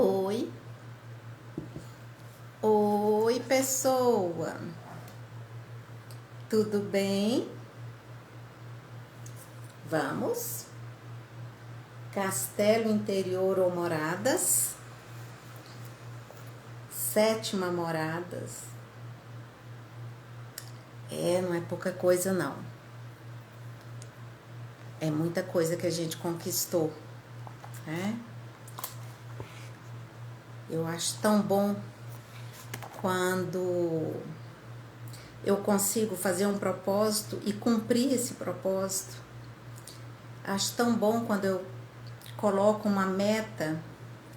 Oi, oi pessoa, tudo bem? Vamos? Castelo interior ou moradas? Sétima moradas. Não é pouca coisa não. É muita coisa que a gente conquistou, né? Eu acho tão bom quando eu consigo fazer um propósito e cumprir esse propósito. Acho tão bom quando eu coloco uma meta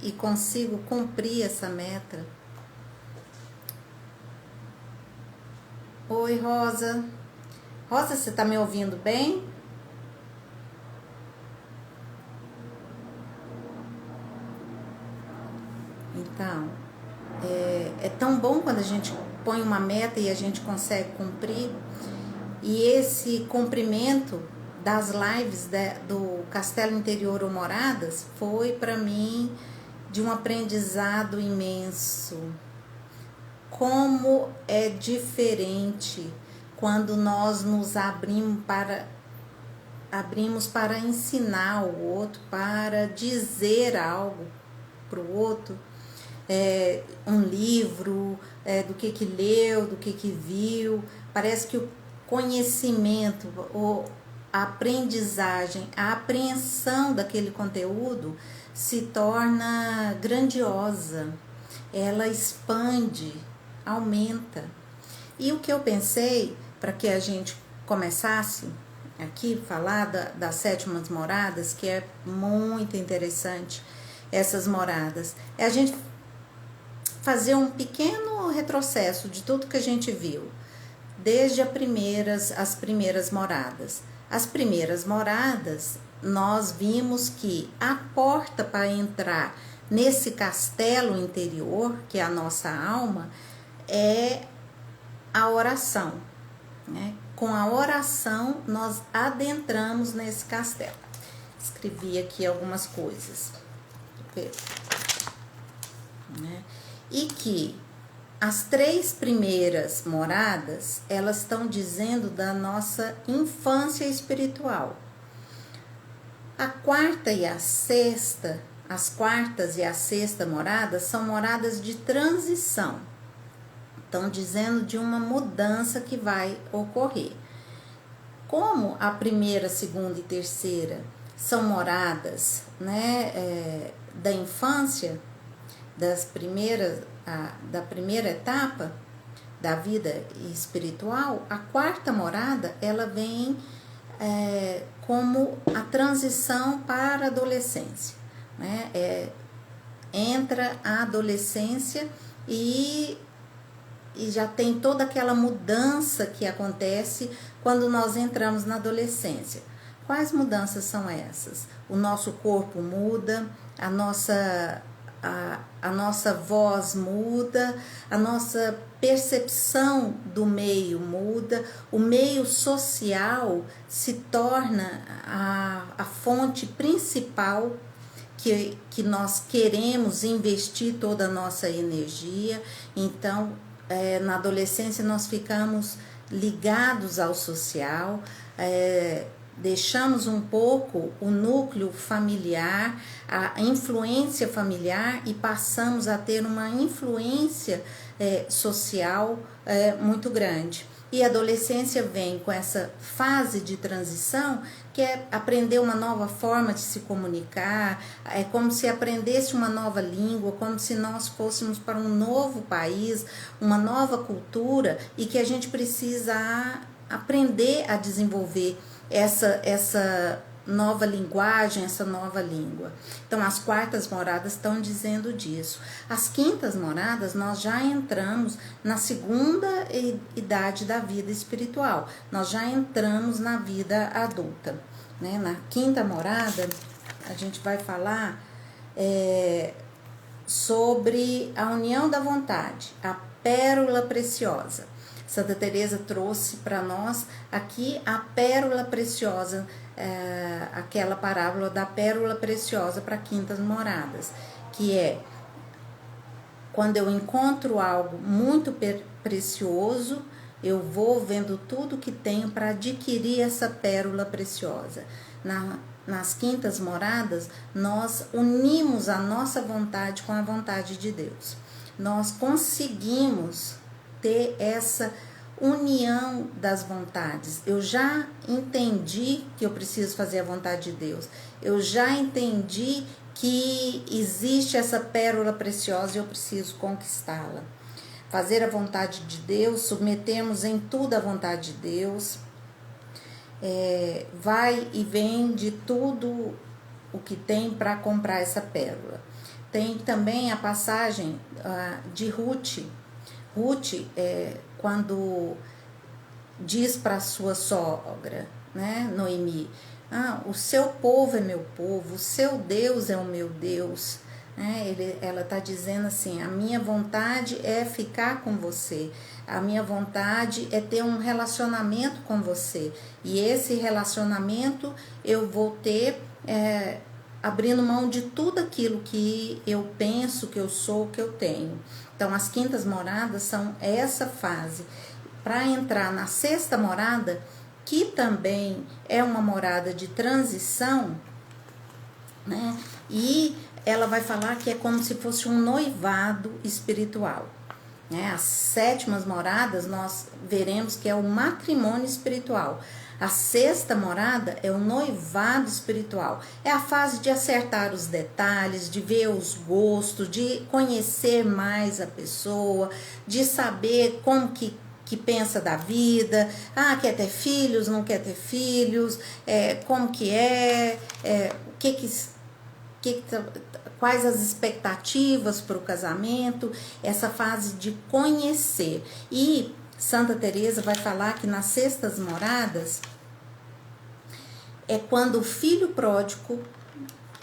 e consigo cumprir essa meta. Oi, Rosa. Rosa, você tá me ouvindo bem? Então, é tão bom quando a gente põe uma meta e a gente consegue cumprir. E esse cumprimento das lives do Castelo Interior ou Moradas foi para mim de um aprendizado imenso. Como é diferente quando nós nos abrimos para ensinar o outro, para dizer algo para o outro, um livro, do que leu, do que viu. Parece que o conhecimento, a aprendizagem, a apreensão daquele conteúdo se torna grandiosa, ela expande, aumenta. E o que eu pensei, para que a gente começasse aqui falar das sétimas moradas, que é muito interessante, essas moradas, é a gente fazer um pequeno retrocesso de tudo que a gente viu, desde as primeiras moradas. As primeiras moradas, nós vimos que a porta para entrar nesse castelo interior, que é a nossa alma, é a oração, né? Com a oração, nós adentramos nesse castelo. Escrevi aqui algumas coisas, né? E que as três primeiras moradas, elas estão dizendo da nossa infância espiritual. A quarta e a sexta, as quartas e a sexta moradas são moradas de transição. Estão dizendo de uma mudança que vai ocorrer. Como a primeira, segunda e terceira são moradas, né, da infância, da primeira etapa da vida espiritual, a quarta morada, ela vem como a transição para a adolescência, né? Entra a adolescência e já tem toda aquela mudança que acontece quando nós entramos na adolescência. Quais mudanças são essas? O nosso corpo muda, a nossa voz muda, a nossa percepção do meio muda, o meio social se torna a fonte principal que nós queremos investir toda a nossa energia. Então, na adolescência nós ficamos ligados ao social, deixamos um pouco o núcleo familiar, a influência familiar, e passamos a ter uma influência social muito grande. E a adolescência vem com essa fase de transição, que é aprender uma nova forma de se comunicar, é como se aprendesse uma nova língua, como se nós fôssemos para um novo país, uma nova cultura, e que a gente precisa aprender a desenvolver essa nova linguagem, essa nova língua. Então, as quartas moradas estão dizendo disso. As quintas moradas, nós já entramos na segunda idade da vida espiritual. Nós já entramos na vida adulta, né? Na quinta morada, a gente vai falar sobre a união da vontade, a pérola preciosa. Santa Teresa trouxe para nós aqui a pérola preciosa, aquela parábola da pérola preciosa para quintas moradas, que é quando eu encontro algo muito precioso, eu vou vendo tudo que tenho para adquirir essa pérola preciosa. Nas quintas moradas, nós unimos a nossa vontade com a vontade de Deus. Nós conseguimos ter essa união das vontades. Eu já entendi que eu preciso fazer a vontade de Deus. Eu já entendi que existe essa pérola preciosa e eu preciso conquistá-la. Fazer a vontade de Deus, submetemos em tudo a vontade de Deus. Vai e vende tudo o que tem para comprar essa pérola. Tem também a passagem de Ruth. Ruth, quando diz para sua sogra, né, Noemi, o seu povo é meu povo, o seu Deus é o meu Deus. Ela está dizendo assim, a minha vontade é ficar com você, a minha vontade é ter um relacionamento com você, e esse relacionamento eu vou ter abrindo mão de tudo aquilo que eu penso, que eu sou, que eu tenho. Então as quintas moradas são essa fase. Para entrar na sexta morada, que também é uma morada de transição, né? E ela vai falar que é como se fosse um noivado espiritual. As sétimas moradas nós veremos que é o matrimônio espiritual. A sexta morada é o noivado espiritual. É a fase de acertar os detalhes, de ver os gostos, de conhecer mais a pessoa, de saber como que pensa da vida, quer ter filhos, não quer ter filhos, como que quais as expectativas para o casamento, essa fase de conhecer. E Santa Teresa vai falar que nas sextas moradas é quando o filho pródigo,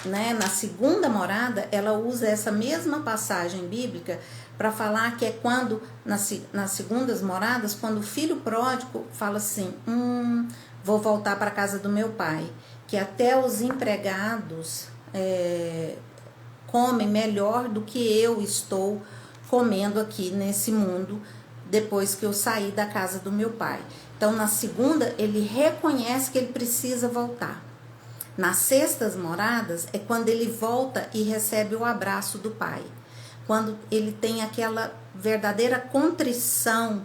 né, na segunda morada, ela usa essa mesma passagem bíblica para falar que é quando, nas segundas moradas, quando o filho pródigo fala assim, vou voltar para a casa do meu pai, que até os empregados comem melhor do que eu estou comendo aqui nesse mundo, depois que eu saí da casa do meu pai. Então, na segunda, ele reconhece que ele precisa voltar. Nas sextas moradas, é quando ele volta e recebe o abraço do pai. Quando ele tem aquela verdadeira contrição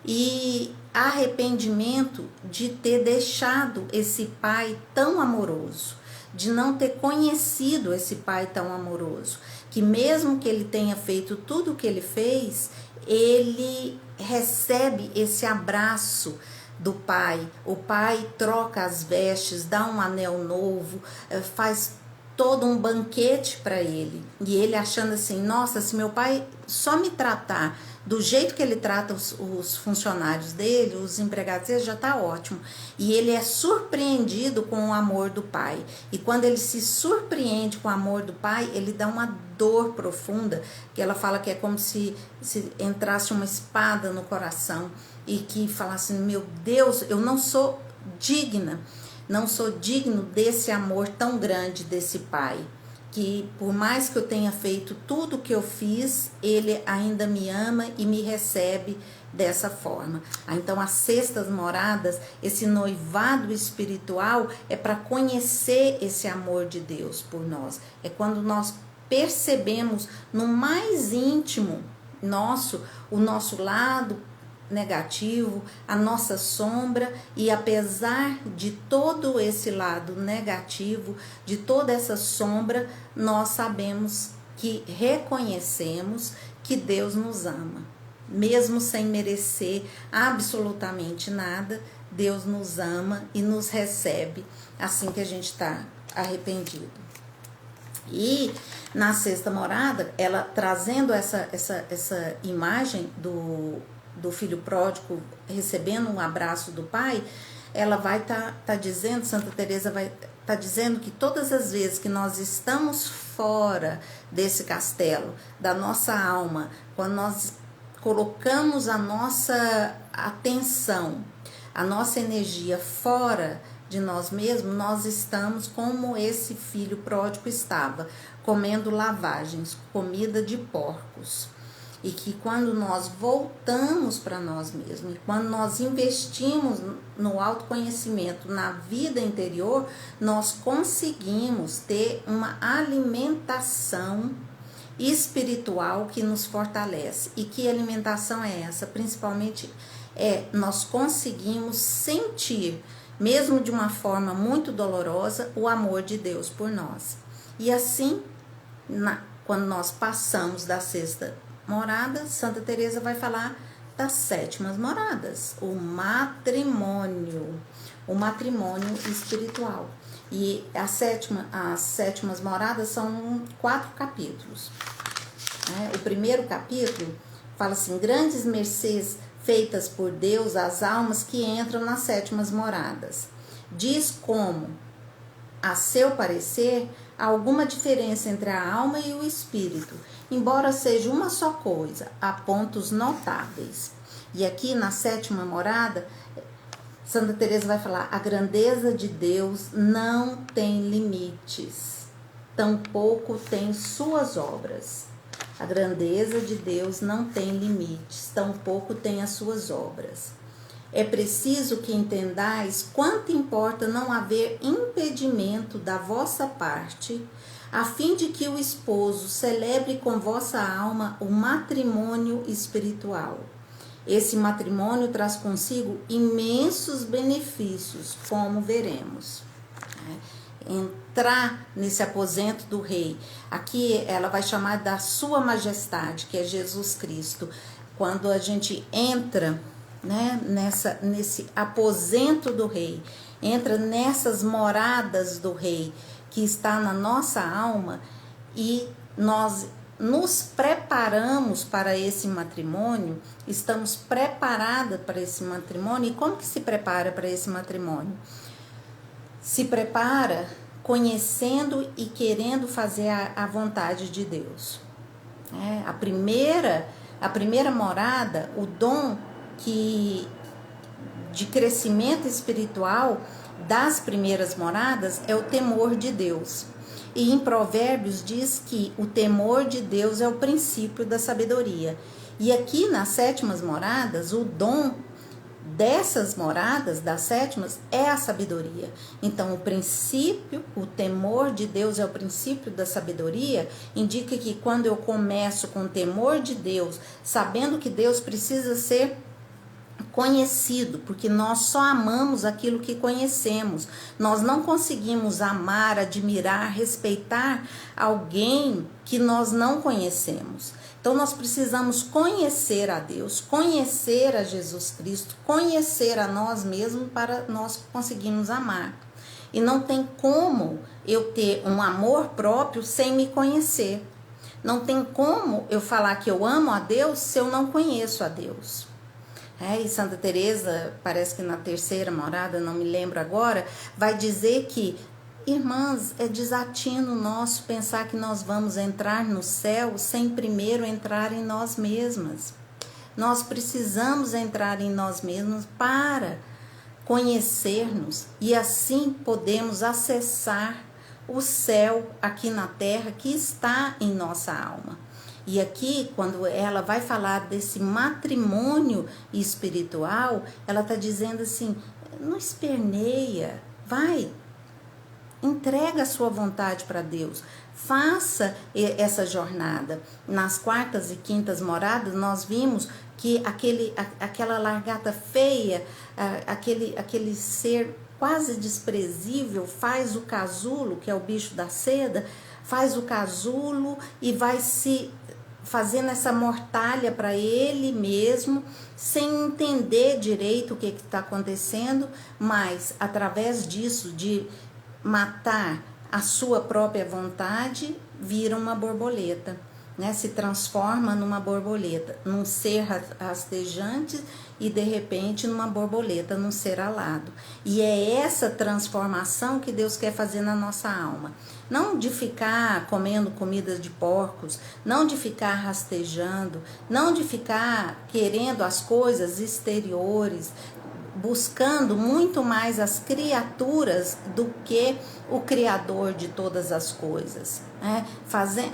e arrependimento de ter deixado esse pai tão amoroso, de não ter conhecido esse pai tão amoroso, que mesmo que ele tenha feito tudo o que ele fez, ele recebe esse abraço do pai. O pai troca as vestes, dá um anel novo, faz todo um banquete para ele. E ele achando assim, nossa, se meu pai só me tratar do jeito que ele trata os funcionários dele, os empregados dele, já tá ótimo. E ele é surpreendido com o amor do pai. E quando ele se surpreende com o amor do pai, ele dá uma dor profunda, que ela fala que é como se entrasse uma espada no coração e que falasse, meu Deus, eu não sou digna, não sou digno desse amor tão grande desse pai, que por mais que eu tenha feito tudo o que eu fiz, ele ainda me ama e me recebe dessa forma. Então, as sextas moradas, esse noivado espiritual é para conhecer esse amor de Deus por nós. É quando nós percebemos no mais íntimo o nosso lado negativo, a nossa sombra, e apesar de todo esse lado negativo, de toda essa sombra, nós sabemos que reconhecemos que Deus nos ama. Mesmo sem merecer absolutamente nada, Deus nos ama e nos recebe assim que a gente está arrependido. E na sexta morada, ela trazendo essa imagem do filho pródigo recebendo um abraço do pai, ela vai tá dizendo, Santa Teresa vai tá dizendo que todas as vezes que nós estamos fora desse castelo, da nossa alma, quando nós colocamos a nossa atenção, a nossa energia fora de nós mesmos, nós estamos como esse filho pródigo estava, comendo lavagens, comida de porcos. E que quando nós voltamos para nós mesmos, e quando nós investimos no autoconhecimento, na vida interior, nós conseguimos ter uma alimentação espiritual que nos fortalece. E que alimentação é essa? Principalmente nós conseguimos sentir, mesmo de uma forma muito dolorosa, o amor de Deus por nós. E assim, quando nós passamos da sexta morada, Santa Teresa vai falar das sétimas moradas, o matrimônio espiritual. E as sétimas moradas são 4 capítulos. O primeiro capítulo fala assim: grandes mercês feitas por Deus às almas que entram nas sétimas moradas. Diz como, a seu parecer, há alguma diferença entre a alma e o espírito, embora seja uma só coisa, há pontos notáveis. E aqui na sétima morada, Santa Teresa vai falar: a grandeza de Deus não tem limites, tampouco tem suas obras. A grandeza de Deus não tem limites, tampouco tem as suas obras. É preciso que entendais quanto importa não haver impedimento da vossa parte, a fim de que o esposo celebre com vossa alma o matrimônio espiritual. Esse matrimônio traz consigo imensos benefícios, como veremos. Entrar nesse aposento do rei. Aqui ela vai chamar da sua majestade, que é Jesus Cristo. Quando a gente entra, nesse aposento do rei, entra nessas moradas do rei que está na nossa alma, e nós nos preparamos para esse matrimônio, estamos preparadas para esse matrimônio. E como que se prepara para esse matrimônio? Se prepara conhecendo e querendo fazer a vontade de Deus. A primeira morada, o dom de crescimento espiritual das primeiras moradas é o temor de Deus. E em Provérbios diz que o temor de Deus é o princípio da sabedoria. E aqui nas sétimas moradas, o dom dessas moradas, das sétimas, é a sabedoria. Então, o temor de Deus é o princípio da sabedoria, indica que quando eu começo com o temor de Deus, sabendo que Deus precisa ser conhecido, porque nós só amamos aquilo que conhecemos. Nós não conseguimos amar, admirar, respeitar alguém que nós não conhecemos. Então nós precisamos conhecer a Deus, conhecer a Jesus Cristo, conhecer a nós mesmos para nós conseguirmos amar. E não tem como eu ter um amor próprio sem me conhecer. Não tem como eu falar que eu amo a Deus se eu não conheço a Deus. E Santa Teresa, parece que na terceira morada, não me lembro agora, vai dizer que, irmãs, é desatino nosso pensar que nós vamos entrar no céu sem primeiro entrar em nós mesmas. Nós precisamos entrar em nós mesmos para conhecer-nos e assim podemos acessar o céu aqui na terra que está em nossa alma. E aqui, quando ela vai falar desse matrimônio espiritual, ela está dizendo assim: não esperneia, vai, entrega a sua vontade para Deus, faça essa jornada. Nas quartas e quintas moradas, nós vimos que aquela largata feia, aquele ser quase desprezível, faz o casulo, que é o bicho da seda, faz o casulo e vai se fazendo essa mortalha para ele mesmo, sem entender direito o que está acontecendo, mas através disso, de matar a sua própria vontade, vira uma borboleta, se transforma numa borboleta, num ser rastejante e de repente numa borboleta, num ser alado. E é essa transformação que Deus quer fazer na nossa alma. Não de ficar comendo comidas de porcos, não de ficar rastejando, não de ficar querendo as coisas exteriores, buscando muito mais as criaturas do que o Criador de todas as coisas, né?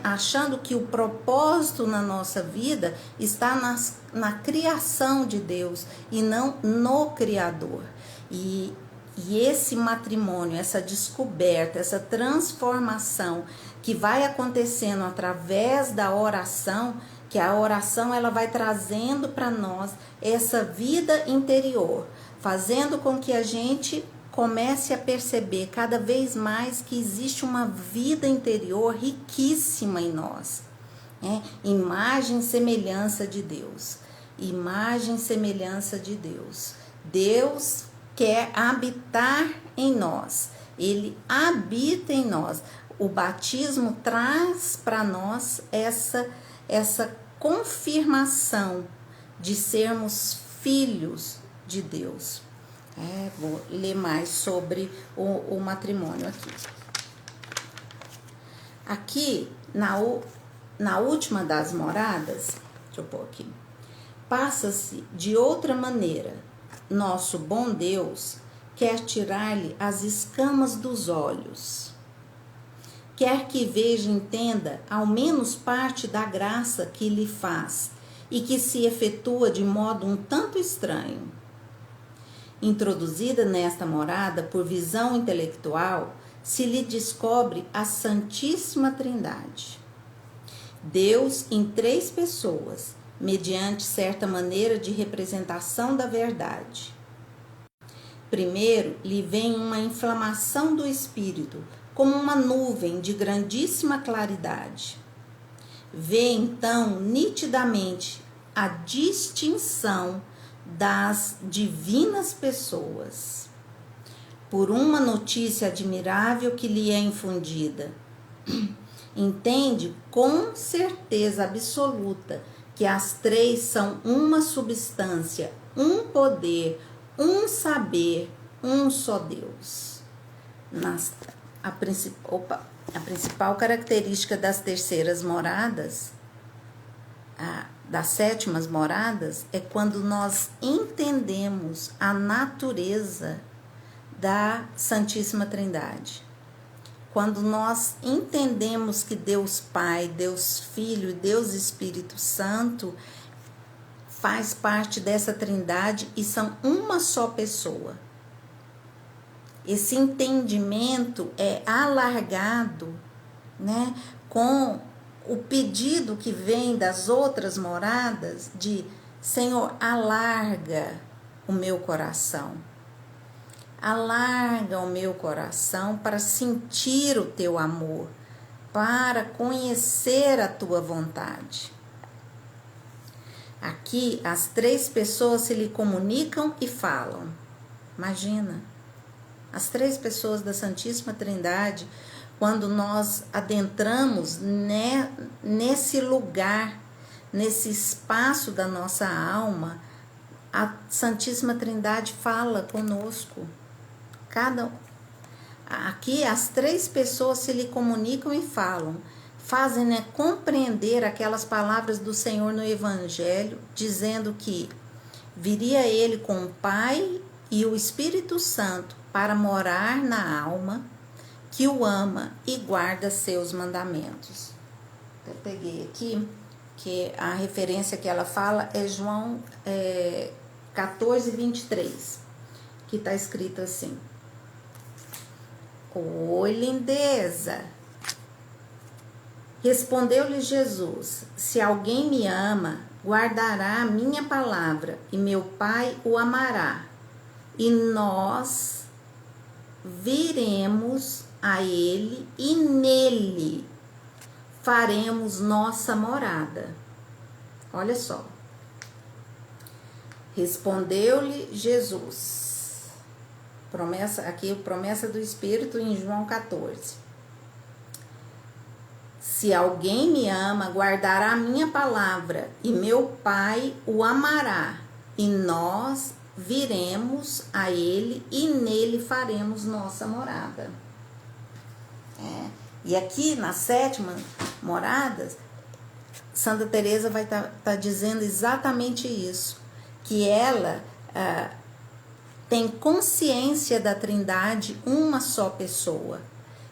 Achando que o propósito na nossa vida está na criação de Deus e não no Criador. E esse matrimônio, essa descoberta, essa transformação que vai acontecendo através da oração, que a oração ela vai trazendo para nós essa vida interior, fazendo com que a gente comece a perceber cada vez mais que existe uma vida interior riquíssima em nós, né? Imagem e semelhança de Deus. Imagem e semelhança de Deus. Deus quer habitar em nós. Ele habita em nós. O batismo traz para nós essa confirmação de sermos filhos de Deus. Vou ler mais sobre o matrimônio aqui. Aqui, na última das moradas, deixa eu pôr aqui, passa-se de outra maneira. Nosso bom Deus quer tirar-lhe as escamas dos olhos. Quer que veja e entenda ao menos parte da graça que lhe faz e que se efetua de modo um tanto estranho. Introduzida nesta morada por visão intelectual, se lhe descobre a Santíssima Trindade. Deus em 3 pessoas, mediante certa maneira de representação da verdade. Primeiro, lhe vem uma inflamação do espírito, como uma nuvem de grandíssima claridade. Vê então nitidamente a distinção das divinas pessoas, por uma notícia admirável que lhe é infundida. Entende com certeza absoluta que as 3 são uma substância, um poder, um saber, um só Deus. A principal característica das terceiras moradas, das 7ª moradas, é quando nós entendemos a natureza da Santíssima Trindade. Quando nós entendemos que Deus Pai, Deus Filho e Deus Espírito Santo faz parte dessa Trindade e são uma só pessoa. Esse entendimento é alargado, né, com o pedido que vem das outras moradas de: Senhor, alarga o meu coração. Alarga o meu coração para sentir o teu amor, para conhecer a tua vontade. Aqui as 3 pessoas se lhe comunicam e falam. Imagina, as 3 pessoas da Santíssima Trindade, quando nós adentramos nesse lugar, nesse espaço da nossa alma, a Santíssima Trindade fala conosco. Aqui as 3 pessoas se lhe comunicam e falam, fazem compreender aquelas palavras do Senhor no Evangelho, dizendo que viria ele com o Pai e o Espírito Santo para morar na alma, que o ama e guarda seus mandamentos. Eu peguei aqui, que a referência que ela fala é João 14, 23, que está escrito assim: Oi, lindeza! Respondeu-lhe Jesus: Se alguém me ama, guardará a minha palavra, e meu Pai o amará, e nós viremos a ele e nele faremos nossa morada. Olha só. Respondeu-lhe Jesus. Promessa do Espírito em João 14. Se alguém me ama, guardará a minha palavra, e meu Pai o amará, e nós viremos a ele e nele faremos nossa morada. E aqui na 7ª morada, Santa Teresa vai tá dizendo exatamente isso, que ela tem consciência da Trindade, uma só pessoa,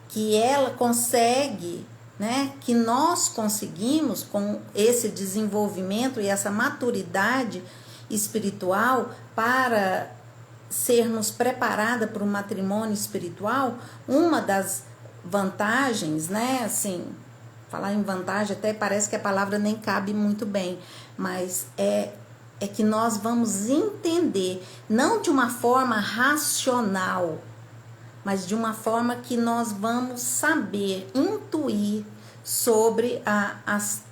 que ela consegue, né, que nós conseguimos com esse desenvolvimento e essa maturidade espiritual para sermos preparadas para o matrimônio espiritual. Uma das vantagens, né, assim, falar em vantagem até parece que a palavra nem cabe muito bem, mas é que nós vamos entender, não de uma forma racional, mas de uma forma que nós vamos saber, intuir sobre as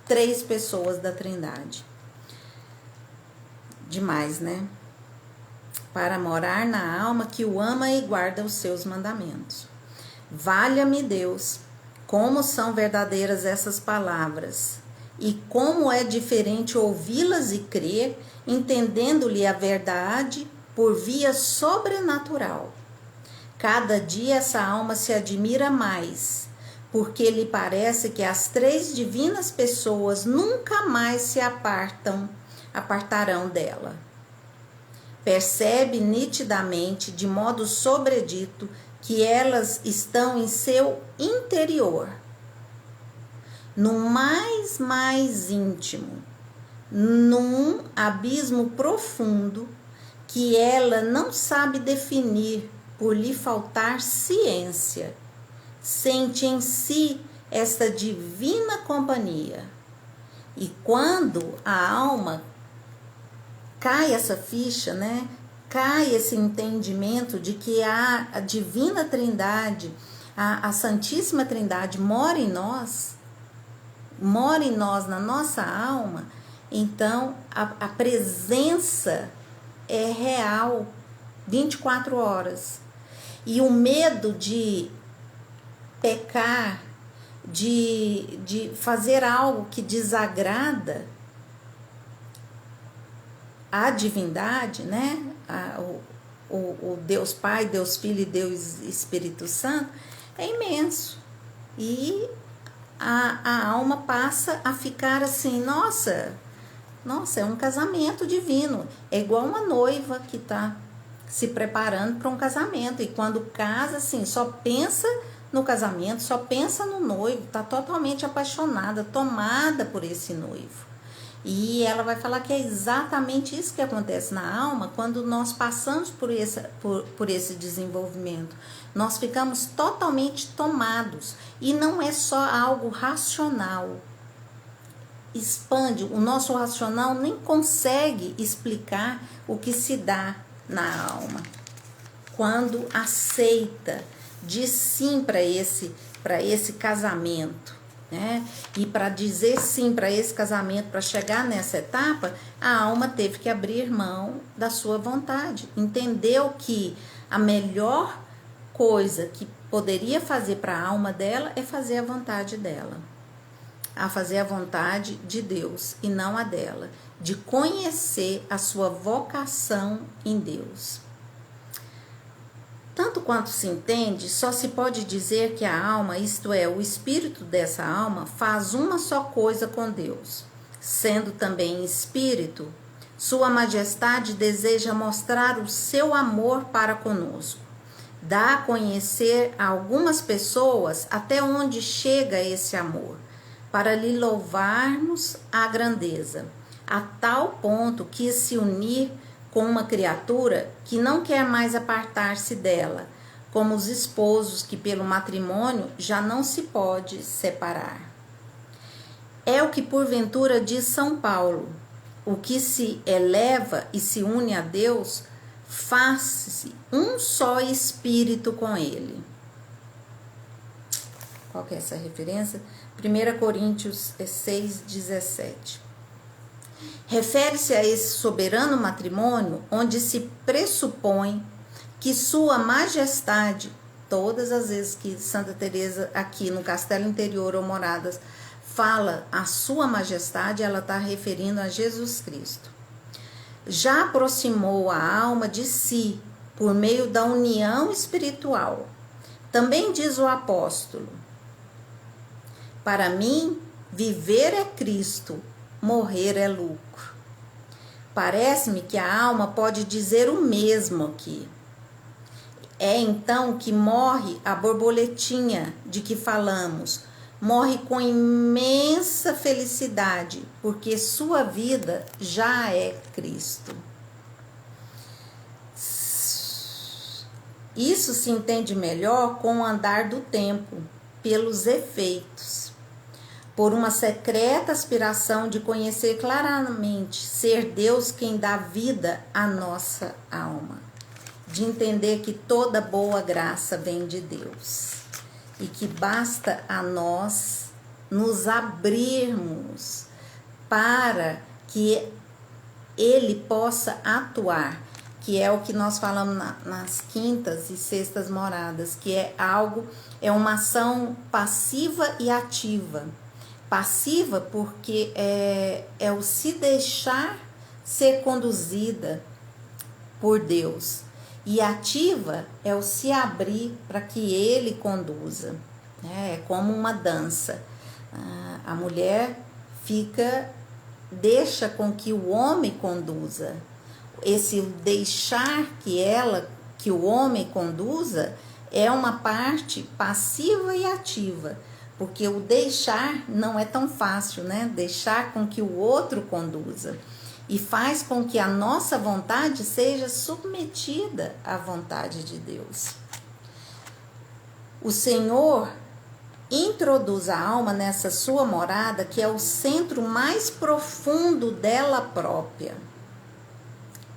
três pessoas da Trindade. Demais, né? Para morar na alma que o ama e guarda os seus mandamentos. Valha-me Deus, como são verdadeiras essas palavras, e como é diferente ouvi-las e crer, entendendo-lhe a verdade por via sobrenatural. Cada dia essa alma se admira mais, porque lhe parece que as três divinas pessoas nunca mais se apartarão dela. Percebe nitidamente, de modo sobredito, que elas estão em seu interior, no mais íntimo, num abismo profundo que ela não sabe definir por lhe faltar ciência. Sente em si esta divina companhia. E quando a alma cai essa ficha, né? Cai esse entendimento de que a divina Trindade, a Santíssima Trindade mora em nós, na nossa alma, então a presença é real, 24 horas. E o medo de pecar, de fazer algo que desagrada a divindade, né? O Deus Pai, Deus Filho e Deus Espírito Santo, é imenso. E a alma passa a ficar assim, nossa, é um casamento divino. É igual uma noiva que está se preparando para um casamento. E quando casa, assim, só pensa no casamento, só pensa no noivo, está totalmente apaixonada, tomada por esse noivo. E ela vai falar que é exatamente isso que acontece na alma quando nós passamos por esse desenvolvimento. Nós ficamos totalmente tomados. E não é só algo racional. Expande, o nosso racional nem consegue explicar o que se dá na alma. Quando aceita, diz sim para esse casamento. Né? E para dizer sim para esse casamento, para chegar nessa etapa, a alma teve que abrir mão da sua vontade. Entendeu que a melhor coisa que poderia fazer para a alma dela é fazer a vontade dela. A fazer a vontade de Deus e não a dela. De conhecer a sua vocação em Deus. Tanto quanto se entende, só se pode dizer que a alma, isto é, o espírito dessa alma, faz uma só coisa com Deus. Sendo também espírito, Sua Majestade deseja mostrar o seu amor para conosco. Dá a conhecer a algumas pessoas até onde chega esse amor, para lhe louvarmos a grandeza, a tal ponto que se unir com uma criatura que não quer mais apartar-se dela, como os esposos que pelo matrimônio já não se pode separar. É o que porventura diz São Paulo: o que se eleva e se une a Deus, faz-se um só espírito com ele. Qual que é essa referência? 1 Coríntios 6,17. Refere-se a esse soberano matrimônio onde se pressupõe que Sua Majestade, todas as vezes que Santa Teresa aqui no Castelo Interior ou Moradas fala a Sua Majestade, ela está referindo a Jesus Cristo. Já aproximou a alma de si por meio da união espiritual. Também diz o apóstolo: para mim, viver é Cristo, morrer é lucro. Parece-me que a alma pode dizer o mesmo aqui. É então que morre a borboletinha de que falamos. Morre com imensa felicidade, porque sua vida já é Cristo. Isso se entende melhor com o andar do tempo, pelos efeitos. Por uma secreta aspiração de conhecer claramente, ser Deus quem dá vida à nossa alma. De entender que toda boa graça vem de Deus. E que basta a nós nos abrirmos para que Ele possa atuar, que é o que nós falamos nas quintas e sextas moradas, que é uma ação passiva e ativa. Passiva porque é o se deixar ser conduzida por Deus. E ativa é o se abrir para que Ele conduza. É como uma dança. A mulher deixa com que o homem conduza. Esse deixar que o homem conduza é uma parte passiva e ativa. Porque o deixar não é tão fácil, né? Deixar com que o outro conduza. E faz com que a nossa vontade seja submetida à vontade de Deus. O Senhor introduz a alma nessa sua morada, que é o centro mais profundo dela própria.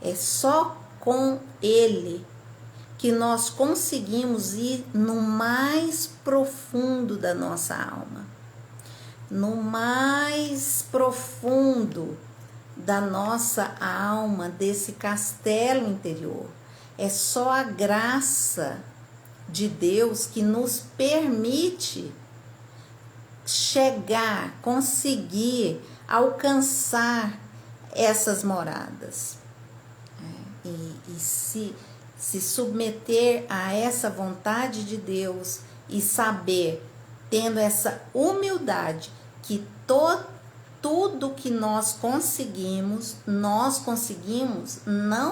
É só com Ele que nós conseguimos ir no mais profundo da nossa alma. No mais profundo da nossa alma, desse castelo interior. É só a graça de Deus que nos permite chegar, conseguir, alcançar essas moradas. E se submeter a essa vontade de Deus e saber, tendo essa humildade, que tudo que nós conseguimos não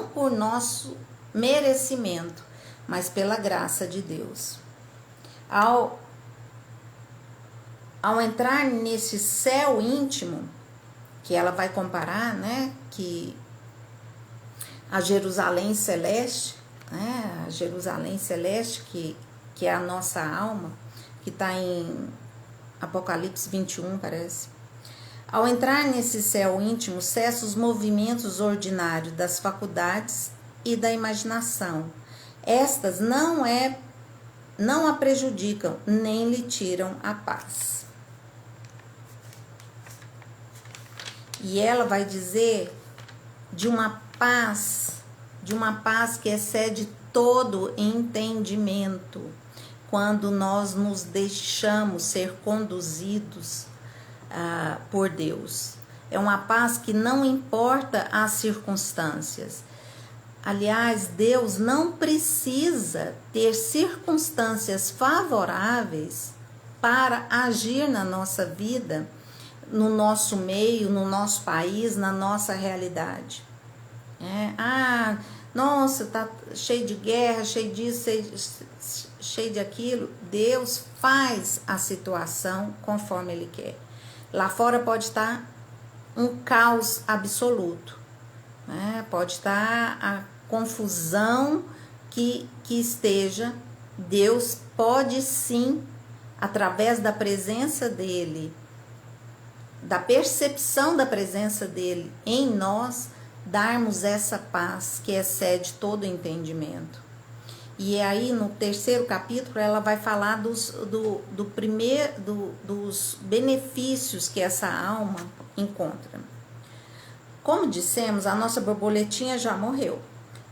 por nosso merecimento, mas pela graça de Deus. Ao entrar nesse céu íntimo, que ela vai comparar, né, que a Jerusalém celeste, né, a Jerusalém celeste, que é a nossa alma, que está em Apocalipse 21, parece. Ao entrar nesse céu íntimo, cessa os movimentos ordinários das faculdades e da imaginação. Estas não a prejudicam, nem lhe tiram a paz. E ela vai dizer de uma paz que excede todo entendimento, quando nós nos deixamos ser conduzidos por Deus. É uma paz que não importa as circunstâncias. Aliás, Deus não precisa ter circunstâncias favoráveis para agir na nossa vida, no nosso meio, no nosso país, na nossa realidade. Nossa, tá cheio de guerra, cheio disso, cheio de aquilo. Deus faz a situação conforme Ele quer. Lá fora pode estar um caos absoluto, né? Pode estar a confusão que esteja. Deus pode sim, através da presença dEle, da percepção da presença dEle em nós, darmos essa paz que excede todo entendimento. E aí no terceiro capítulo ela vai falar dos benefícios que essa alma encontra. Como dissemos, a nossa borboletinha já morreu,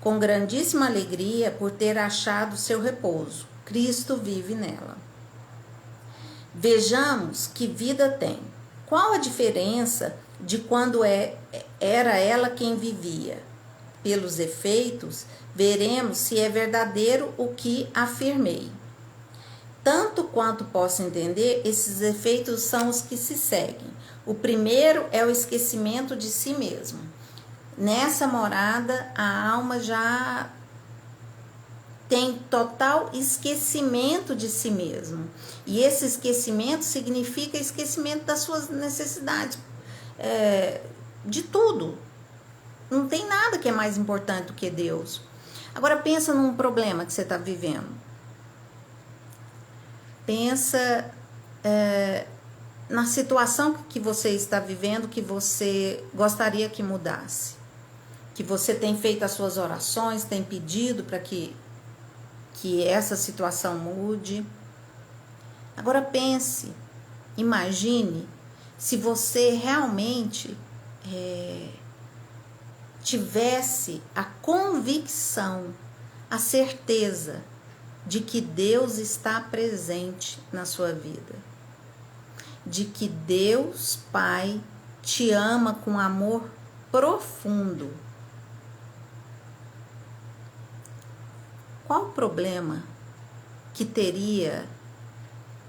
com grandíssima alegria por ter achado seu repouso. Cristo vive nela. Vejamos que vida tem. Qual a diferença de quando era ela quem vivia? Pelos efeitos, veremos se é verdadeiro o que afirmei. Tanto quanto posso entender, esses efeitos são os que se seguem. O primeiro é o esquecimento de si mesmo. Nessa morada, a alma já tem total esquecimento de si mesmo. E esse esquecimento significa esquecimento das suas necessidades, de tudo. Não tem nada que é mais importante do que Deus. Agora pensa num problema que você está vivendo. Pensa na situação que você está vivendo, que você gostaria que mudasse. Que você tem feito as suas orações, tem pedido para que essa situação mude. Agora pense, imagine se você realmente tivesse a convicção, a certeza de que Deus está presente na sua vida, de que Deus Pai te ama com amor profundo. Qual o problema que teria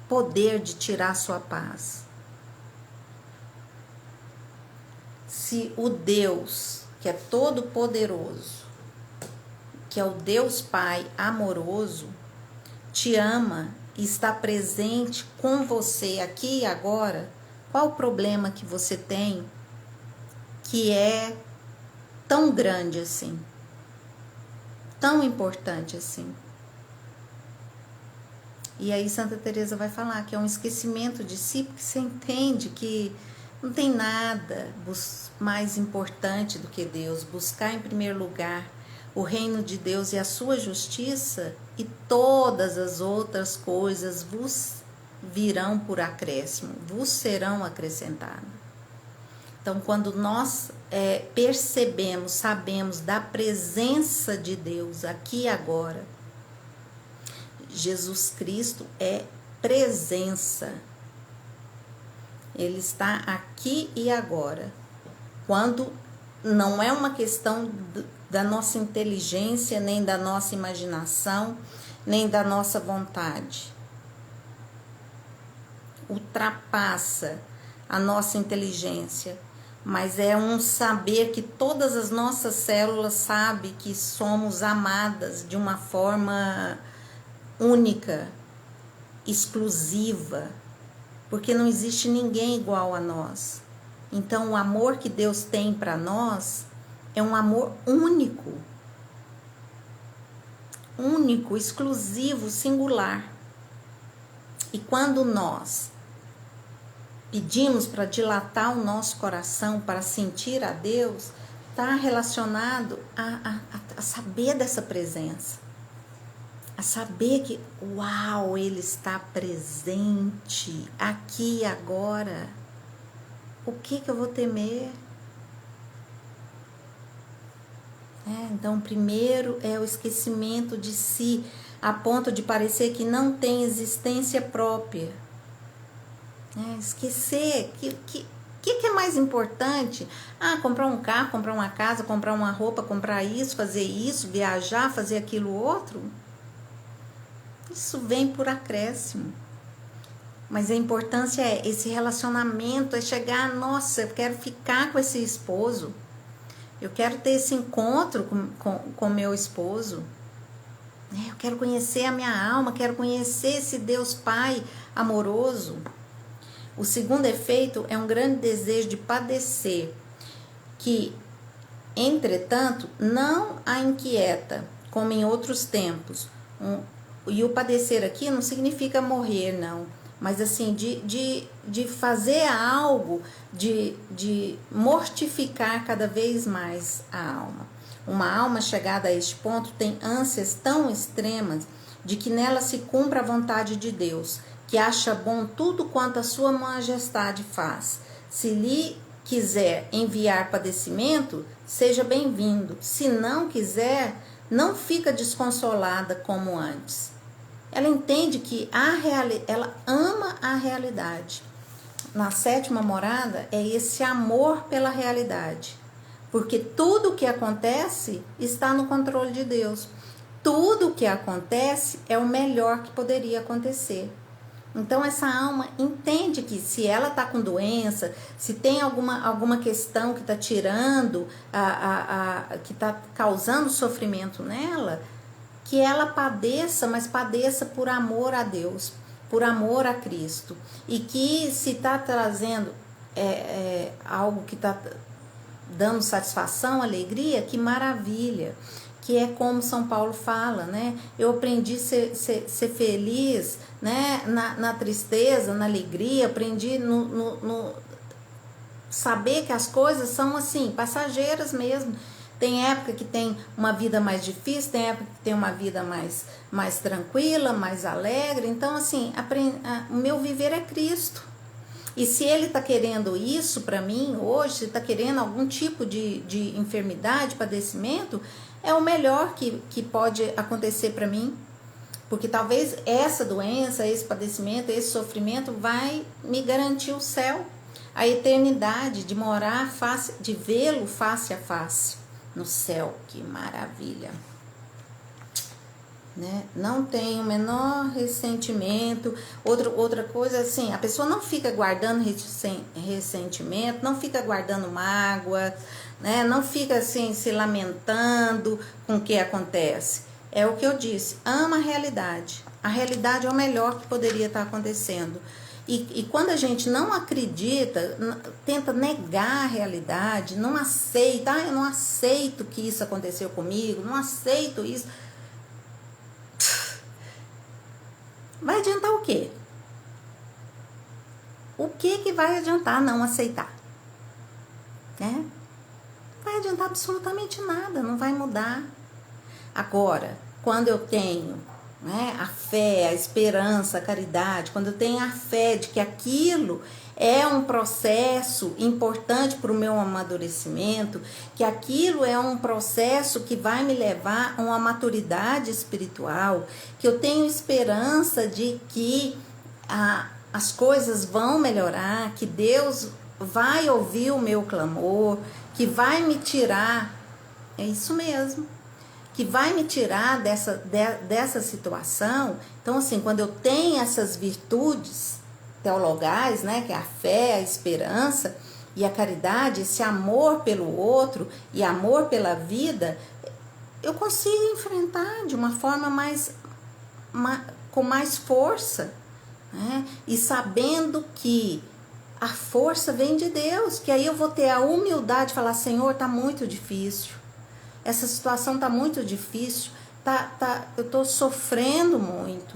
poder de tirar sua paz? Se o Deus, que é todo poderoso, que é o Deus Pai amoroso, te ama e está presente com você aqui e agora, qual o problema que você tem que é tão grande assim? Tão importante assim. E aí Santa Teresa vai falar que é um esquecimento de si, porque você entende que não tem nada mais importante do que Deus. Buscar em primeiro lugar o reino de Deus e a sua justiça, e todas as outras coisas vos virão por acréscimo, vos serão acrescentadas. Então, quando nós percebemos, sabemos da presença de Deus aqui e agora, Jesus Cristo é presença. Ele está aqui e agora. Quando não é uma questão da nossa inteligência, nem da nossa imaginação, nem da nossa vontade. Ultrapassa a nossa inteligência. Mas é um saber que todas as nossas células sabem que somos amadas de uma forma única, exclusiva, porque não existe ninguém igual a nós. Então, o amor que Deus tem para nós é um amor único, exclusivo, singular. E quando nós pedimos para dilatar o nosso coração, para sentir a Deus, está relacionado a saber dessa presença. A saber que, uau, Ele está presente aqui e agora. O que eu vou temer? Então, primeiro é o esquecimento de si, a ponto de parecer que não tem existência própria. Esquecer que é mais importante? Comprar um carro, comprar uma casa, comprar uma roupa, comprar isso, fazer isso, viajar, fazer aquilo outro. Isso vem por acréscimo. Mas a importância é esse relacionamento, é chegar, nossa, eu quero ficar com esse esposo. Eu quero ter esse encontro com meu esposo. Eu quero conhecer a minha alma, quero conhecer esse Deus Pai amoroso. O segundo efeito é um grande desejo de padecer, que, entretanto, não a inquieta, como em outros tempos. E o padecer aqui não significa morrer, não. Mas assim, de fazer algo, de mortificar cada vez mais a alma. Uma alma chegada a este ponto tem ânsias tão extremas de que nela se cumpra a vontade de Deus, que acha bom tudo quanto a sua majestade faz. Se lhe quiser enviar padecimento, seja bem-vindo. Se não quiser, não fica desconsolada como antes. Ela entende que ela ama a realidade. Na sétima morada é esse amor pela realidade. Porque tudo o que acontece está no controle de Deus. Tudo o que acontece é o melhor que poderia acontecer. Então essa alma entende que se ela está com doença, se tem alguma questão que está tirando, que está causando sofrimento nela, que ela padeça, mas padeça por amor a Deus, por amor a Cristo. E que se está trazendo algo que está dando satisfação, alegria, que maravilha. Que é como São Paulo fala, né? Eu aprendi a ser feliz, né? Na tristeza, na alegria, aprendi no saber que as coisas são assim, passageiras mesmo. Tem época que tem uma vida mais difícil, tem época que tem uma vida mais tranquila, mais alegre. Então, assim, o meu viver é Cristo. E se Ele está querendo isso para mim hoje, se está querendo algum tipo de enfermidade, padecimento, é o melhor que pode acontecer para mim. Porque talvez essa doença, esse padecimento, esse sofrimento vai me garantir o céu, a eternidade, de morar de vê-lo face a face no céu. Que maravilha! Né? Não tem o menor ressentimento. Outra coisa, assim, a pessoa não fica guardando ressentimento, não fica guardando mágoa, né? Não fica assim se lamentando com o que acontece. É o que eu disse, ama a realidade. A realidade é o melhor que poderia estar acontecendo. E quando a gente não acredita, tenta negar a realidade, não aceita, eu não aceito que isso aconteceu comigo, não aceito isso. Vai adiantar o quê? O que vai adiantar não aceitar? Né? Vai adiantar absolutamente nada, não vai mudar. Agora, quando eu tenho, né, a fé, a esperança, a caridade, quando eu tenho a fé de que aquilo é um processo importante para o meu amadurecimento, que aquilo é um processo que vai me levar a uma maturidade espiritual, que eu tenho esperança de que as coisas vão melhorar, que Deus vai ouvir o meu clamor, que vai me tirar, é isso mesmo, que vai me tirar dessa situação. Então, assim, quando eu tenho essas virtudes teologais, né, que é a fé, a esperança e a caridade, esse amor pelo outro e amor pela vida, eu consigo enfrentar de uma forma com mais força, né? E sabendo que a força vem de Deus, que aí eu vou ter a humildade de falar, Senhor, tá muito difícil, essa situação tá muito difícil, eu tô sofrendo muito,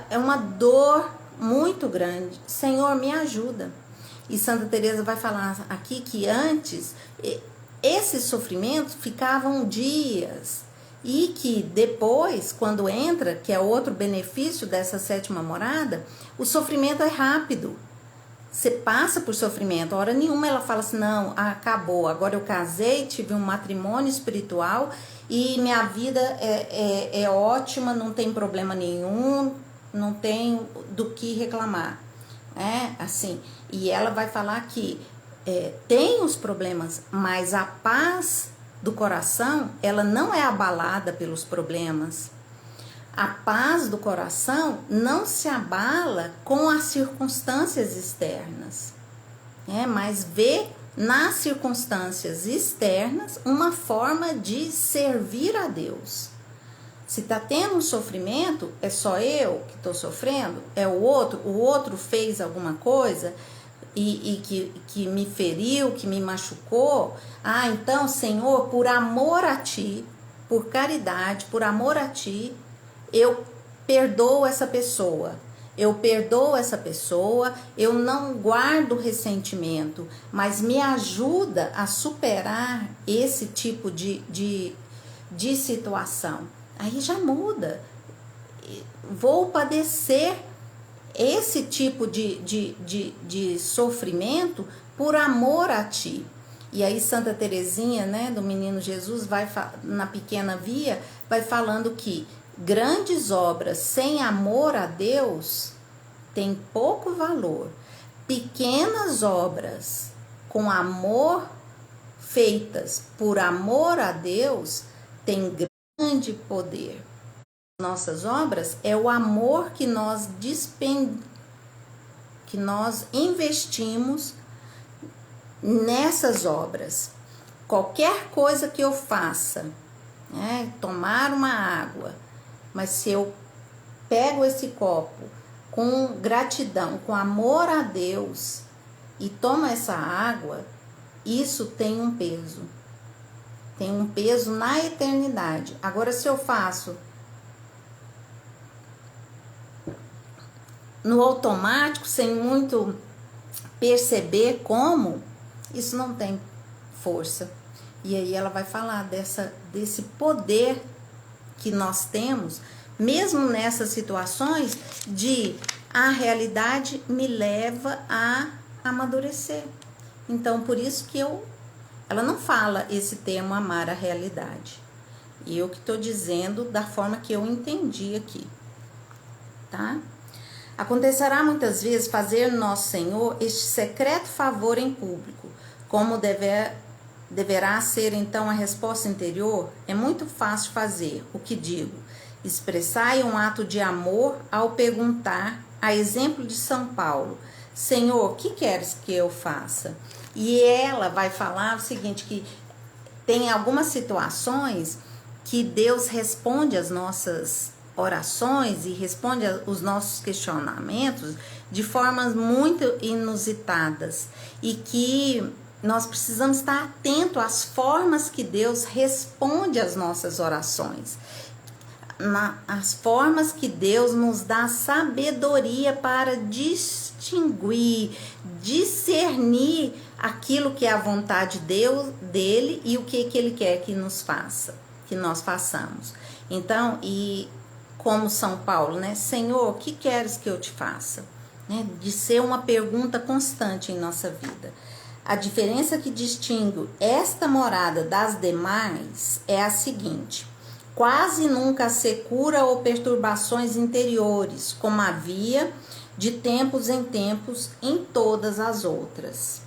é uma dor muito grande, Senhor, me ajuda. E Santa Teresa vai falar aqui que antes esses sofrimentos ficavam dias, e que depois, quando entra, que é outro benefício dessa sétima morada, o sofrimento é rápido. Você passa por sofrimento, hora nenhuma ela fala assim, não, acabou, agora eu casei, tive um matrimônio espiritual e minha vida é ótima, não tem problema nenhum, não tem do que reclamar, assim. E ela vai falar que tem os problemas, mas a paz do coração, ela não é abalada pelos problemas. A paz do coração não se abala com as circunstâncias externas, mas vê nas circunstâncias externas uma forma de servir a Deus. Se está tendo um sofrimento, é só eu que estou sofrendo? É o outro fez alguma coisa e que me feriu, que me machucou? Então, Senhor, por amor a Ti, por caridade, por amor a Ti, eu perdoo essa pessoa, eu não guardo ressentimento, mas me ajuda a superar esse tipo de situação. Aí já muda, vou padecer esse tipo de sofrimento por amor a Ti. E aí Santa Teresinha, né, do Menino Jesus, vai na Pequena Via, vai falando que grandes obras sem amor a Deus têm pouco valor. Pequenas obras com amor, feitas por amor a Deus, têm grande poder. nossas obras é o amor que nós investimos nessas obras. Qualquer coisa que eu faça, né, tomar uma água, mas se eu pego esse copo com gratidão, com amor a Deus e tomo essa água, isso tem um peso. Tem um peso na eternidade. Agora, se eu faço no automático, sem muito perceber como, isso não tem força. E aí ela vai falar desse poder que nós temos, mesmo nessas situações de a realidade me leva a amadurecer. Então, por isso que ela não fala esse termo amar a realidade. E eu que estou dizendo da forma que eu entendi aqui, tá? Acontecerá muitas vezes fazer nosso Senhor este secreto favor em público, como deverá ser então a resposta interior. É muito fácil fazer o que digo, expressai um ato de amor ao perguntar, a exemplo de São Paulo, Senhor, o que queres que eu faça? E ela vai falar o seguinte, que tem algumas situações que Deus responde às nossas orações e responde aos nossos questionamentos de formas muito inusitadas e que nós precisamos estar atento às formas que Deus responde às nossas orações, as formas que Deus nos dá sabedoria para distinguir, discernir aquilo que é a vontade dele e o que ele quer que nós façamos. Então, e como São Paulo, né? Senhor, o que queres que eu te faça? Né? De ser uma pergunta constante em nossa vida. A diferença que distingue esta morada das demais é a seguinte: quase nunca se cura ou perturbações interiores, como havia de tempos em tempos em todas as outras.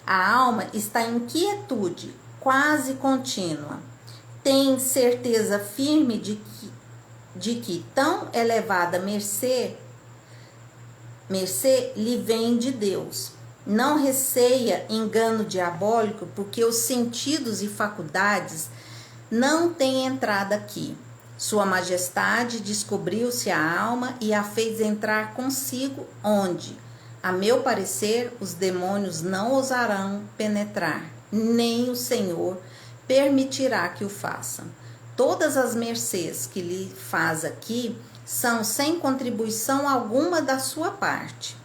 A alma está em quietude quase contínua. Tem certeza firme de que tão elevada mercê lhe vem de Deus. Não receia engano diabólico, porque os sentidos e faculdades não têm entrada aqui. Sua Majestade descobriu-se a alma e a fez entrar consigo, onde, a meu parecer, os demônios não ousarão penetrar, nem o Senhor permitirá que o façam. Todas as mercês que lhe faz aqui são sem contribuição alguma da sua parte.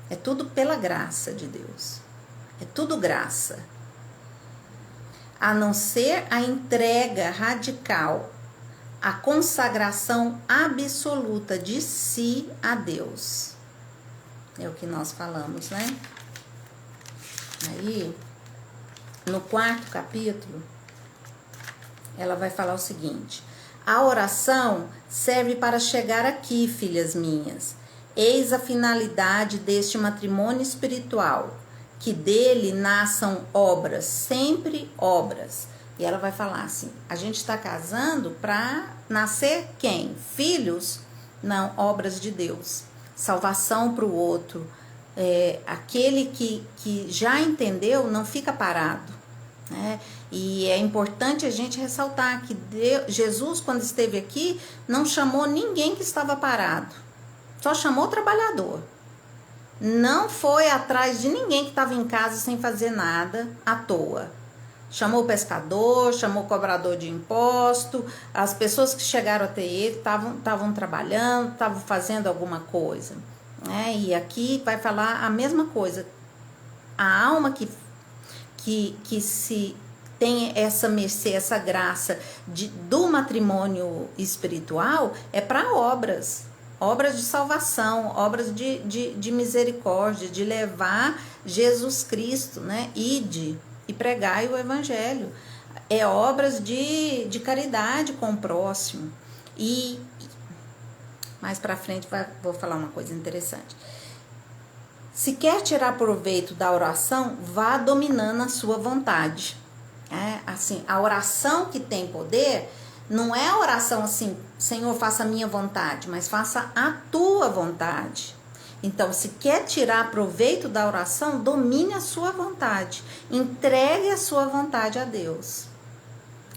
É tudo pela graça de Deus. É tudo graça. A não ser a entrega radical, a consagração absoluta de si a Deus. É o que nós falamos, né? Aí, no 4º capítulo, ela vai falar o seguinte: a oração serve para chegar aqui, filhas minhas. Eis a finalidade deste matrimônio espiritual, que dele nasçam obras, sempre obras. E ela vai falar assim: a gente está casando para nascer quem? Filhos? Não, obras de Deus. Salvação para o outro. Aquele que já entendeu não fica parado, né? E é importante a gente ressaltar que Jesus, quando esteve aqui, não chamou ninguém que estava parado, só chamou o trabalhador. Não foi atrás de ninguém que estava em casa sem fazer nada à toa. Chamou o pescador, chamou o cobrador de imposto, as pessoas que chegaram até ele estavam trabalhando, estavam fazendo alguma coisa, né? E aqui vai falar a mesma coisa. A alma que se tem essa mercê, essa graça do matrimônio espiritual é para obras de salvação, obras de misericórdia, de levar Jesus Cristo, né? Ide e pregai o evangelho. É obras de caridade com o próximo. E mais para frente vou falar uma coisa interessante. Se quer tirar proveito da oração, vá dominando a sua vontade. Assim, a oração que tem poder Não é oração assim, Senhor, faça a minha vontade, mas faça a tua vontade. Então, se quer tirar proveito da oração, domine a sua vontade. Entregue a sua vontade a Deus.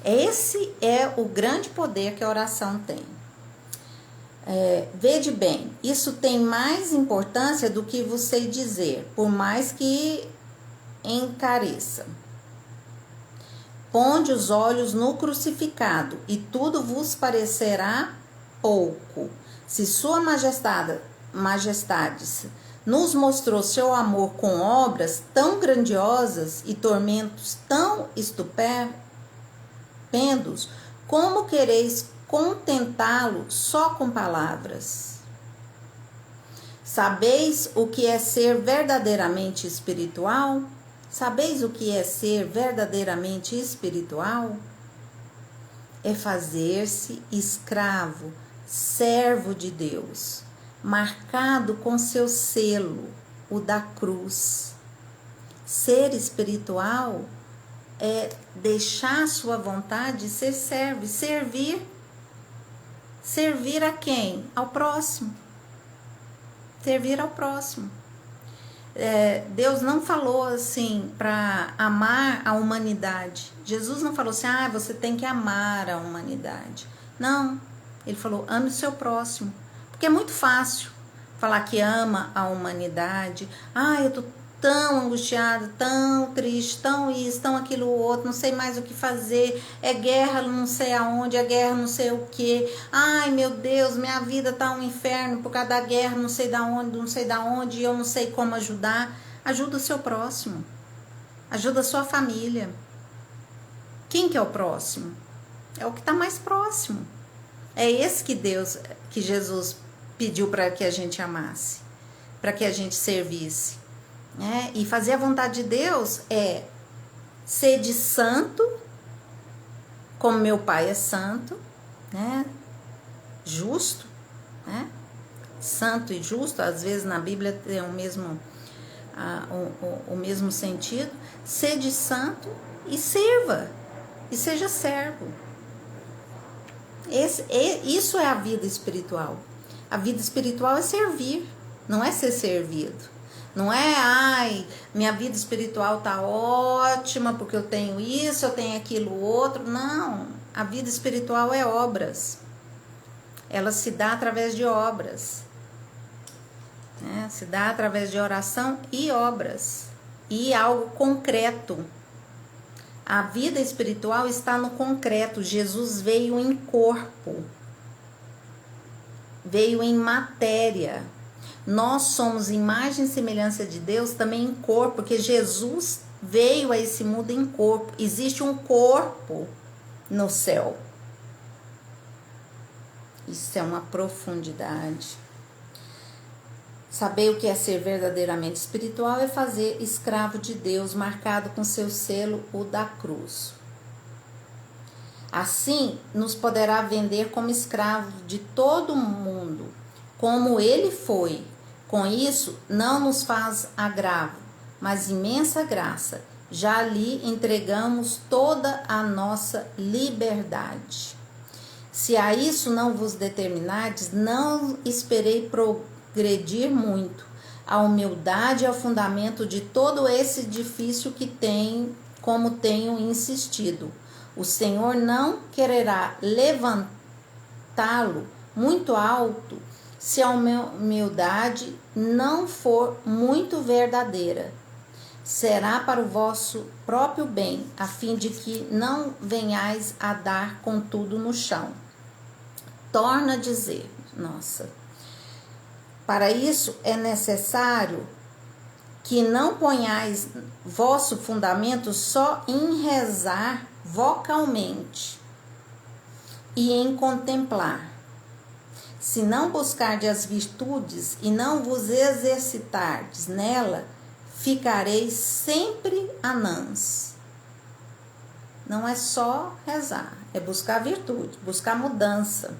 Esse é o grande poder que a oração tem. Vede bem, isso tem mais importância do que você dizer, por mais que encareça. Ponde os olhos no crucificado, e tudo vos parecerá pouco. Se sua majestade nos mostrou seu amor com obras tão grandiosas e tormentos tão estupendos, como quereis contentá-lo só com palavras? Sabeis o que é ser verdadeiramente espiritual? Sabeis o que é ser verdadeiramente espiritual? É fazer-se escravo, servo de Deus, marcado com seu selo, o da cruz. Ser espiritual é deixar sua vontade ser servo, servir. Servir a quem? Ao próximo. Servir ao próximo. Deus não falou assim para amar a humanidade. Jesus não falou assim, você tem que amar a humanidade. Não, ele falou, ame o seu próximo. Porque é muito fácil falar que ama a humanidade. Eu tô tão angustiada, tão triste, tão isso, tão aquilo outro, não sei mais o que fazer, é guerra não sei aonde, é guerra não sei o que, meu Deus, minha vida tá um inferno por causa da guerra, não sei da onde, e eu não sei como ajudar. Ajuda o seu próximo, ajuda a sua família. Quem que é o próximo? É o que tá mais próximo. É esse que Jesus pediu para que a gente amasse, para que a gente servisse. E fazer a vontade de Deus é ser de santo, como meu Pai é santo, justo, santo e justo, às vezes na Bíblia tem o mesmo sentido. Ser de santo e sirva, e seja servo. Isso é a vida espiritual. A vida espiritual é servir, não é ser servido. Não é, minha vida espiritual tá ótima porque eu tenho isso, eu tenho aquilo outro. Não, a vida espiritual é obras. Ela se dá através de obras. Se dá através de oração e obras. E algo concreto. A vida espiritual está no concreto. Jesus veio em corpo. Veio em matéria. Nós somos imagem e semelhança de Deus também em corpo, porque Jesus veio a esse mundo em corpo. Existe um corpo no céu. Isso é uma profundidade. Saber o que é ser verdadeiramente espiritual é fazer escravo de Deus, marcado com seu selo, o da cruz. Assim, nos poderá vender como escravo de todo mundo, como ele foi. Com isso, não nos faz agravo, mas imensa graça. Já lhe entregamos toda a nossa liberdade. Se a isso não vos determinardes, não esperei progredir muito. A humildade é o fundamento de todo esse edifício que tem, como tenho insistido. O Senhor não quererá levantá-lo muito alto, se a humildade não for muito verdadeira. Será para o vosso próprio bem, a fim de que não venhais a dar com tudo no chão. Torna a dizer, para isso é necessário que não ponhais vosso fundamento só em rezar vocalmente e em contemplar. Se não buscardes as virtudes e não vos exercitardes nela, ficareis sempre anãs. Não é só rezar, é buscar virtude, buscar mudança.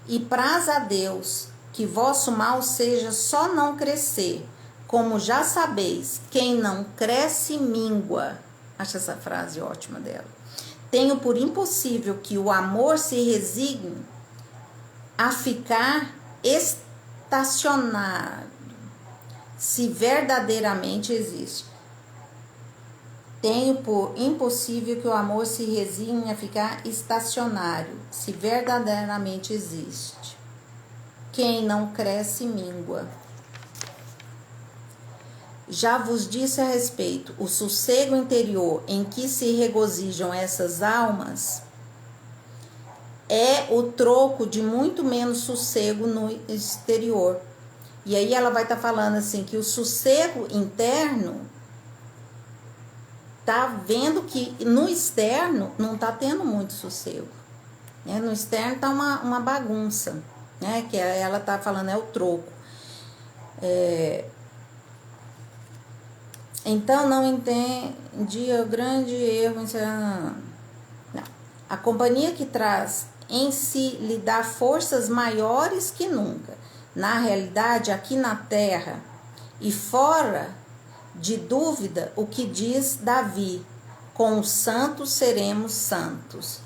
E praz a Deus que vosso mal seja só não crescer, como já sabeis, quem não cresce mingua. Acho essa frase ótima dela. tenho por impossível que o amor se resigne a ficar estacionado, se verdadeiramente existe. Tenho por impossível que o amor se resigne a ficar estacionário, se verdadeiramente existe. Quem não cresce, mingua. Já vos disse a respeito, o sossego interior em que se regozijam essas almas é o troco de muito menos sossego no exterior. E aí ela vai estar falando assim, que o sossego interno tá vendo que no externo não tá tendo muito sossego, né? No externo tá uma bagunça, né? Que ela tá falando é o troco. Então não entendi o grande erro. Não. A companhia que traz em si lhe dá forças maiores que nunca. Na realidade, aqui na terra e fora de dúvida, o que diz Davi: com os santos seremos santos.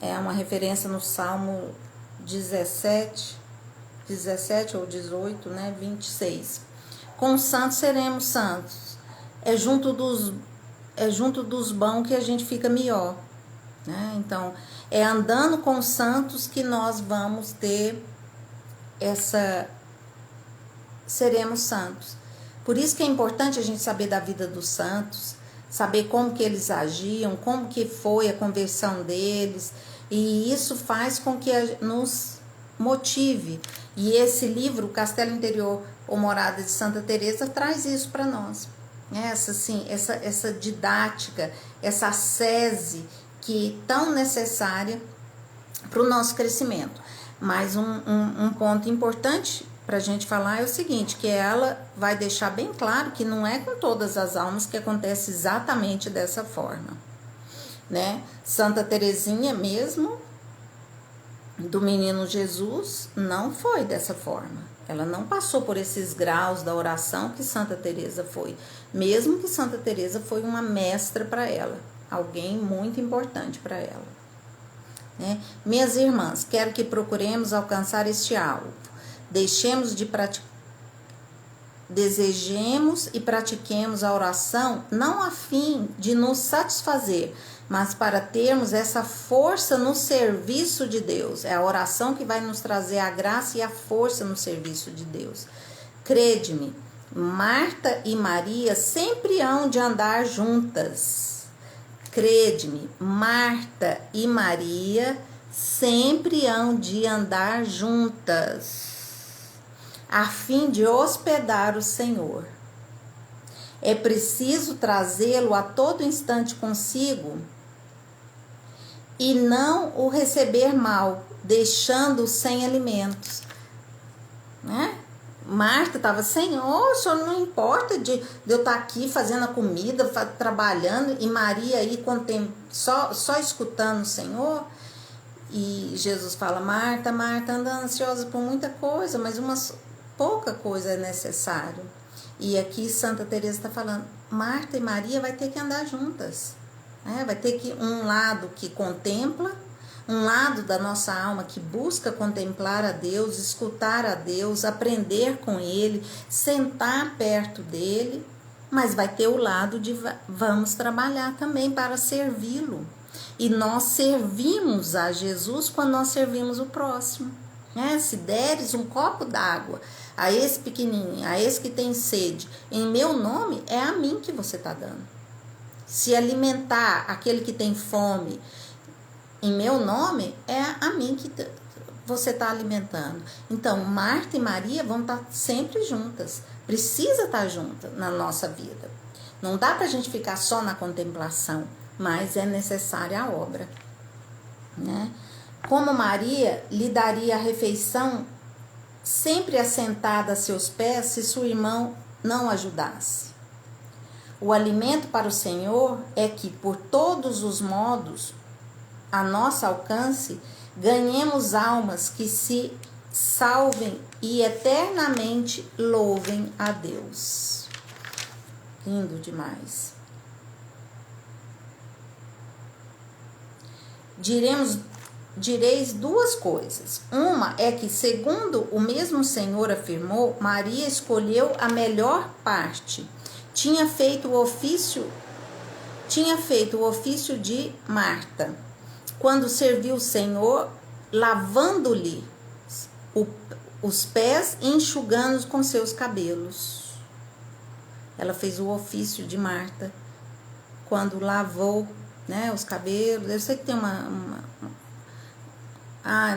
É uma referência no Salmo 17 ou 18, né? 26. Com os santos seremos santos. É junto dos bons que a gente fica melhor, né? Então, é andando com os santos que nós vamos ter seremos santos. Por isso que é importante a gente saber da vida dos santos, saber como que eles agiam, como que foi a conversão deles, e isso faz com que nos motive. E esse livro, Castelo Interior ou Morada de Santa Teresa, traz isso para nós. Essa didática, essa ascese que é tão necessária para o nosso crescimento. Mas um ponto importante para a gente falar é o seguinte, que ela vai deixar bem claro que não é com todas as almas que acontece exatamente dessa forma, né? Santa Teresinha mesmo, do Menino Jesus, não foi dessa forma. Ela não passou por esses graus da oração que Santa Teresa foi, mesmo que Santa Teresa foi uma mestra para ela, alguém muito importante para ela, né? Minhas irmãs, quero que procuremos alcançar este alvo. Desejemos e pratiquemos a oração não a fim de nos satisfazer, mas para termos essa força no serviço de Deus. É a oração que vai nos trazer a graça e a força no serviço de Deus. Crede-me, Marta e Maria sempre hão de andar juntas. Crede-me, Marta e Maria sempre hão de andar juntas, a fim de hospedar o Senhor. É preciso trazê-lo a todo instante consigo e não o receber mal, deixando-o sem alimentos, né? Marta estava, Senhor, o senhor não importa de eu estar aqui fazendo a comida, trabalhando, e Maria aí só escutando o Senhor. E Jesus fala, Marta, Marta, anda ansiosa por muita coisa, mas pouca coisa é necessário. E aqui Santa Teresa está falando, Marta e Maria vai ter que andar juntas, né? Vai ter que um lado que contempla, um lado da nossa alma que busca contemplar a Deus, escutar a Deus, aprender com Ele, sentar perto dele, mas vai ter o lado de vamos trabalhar também para servi-lo. E nós servimos a Jesus quando nós servimos o próximo, né? Se deres um copo d'água a esse pequenininho, a esse que tem sede, em meu nome, é a mim que você está dando. Se alimentar aquele que tem fome, em meu nome, é a mim que você está alimentando. Então, Marta e Maria vão estar sempre juntas. Precisa estar junta na nossa vida. Não dá para a gente ficar só na contemplação, mas é necessária a obra, né? Como Maria lhe daria a refeição sempre assentada a seus pés se sua irmã não ajudasse. O alimento para o Senhor é que, por todos os modos, a nosso alcance, ganhemos almas que se salvem e eternamente louvem a Deus. Lindo demais. direis duas coisas. Uma é que, segundo o mesmo Senhor afirmou, Maria escolheu a melhor parte. Tinha feito o ofício de Marta, quando serviu o Senhor, lavando-lhe os pés e enxugando-os com seus cabelos. Ela fez o ofício de Marta, quando lavou, né, os cabelos. Eu sei que tem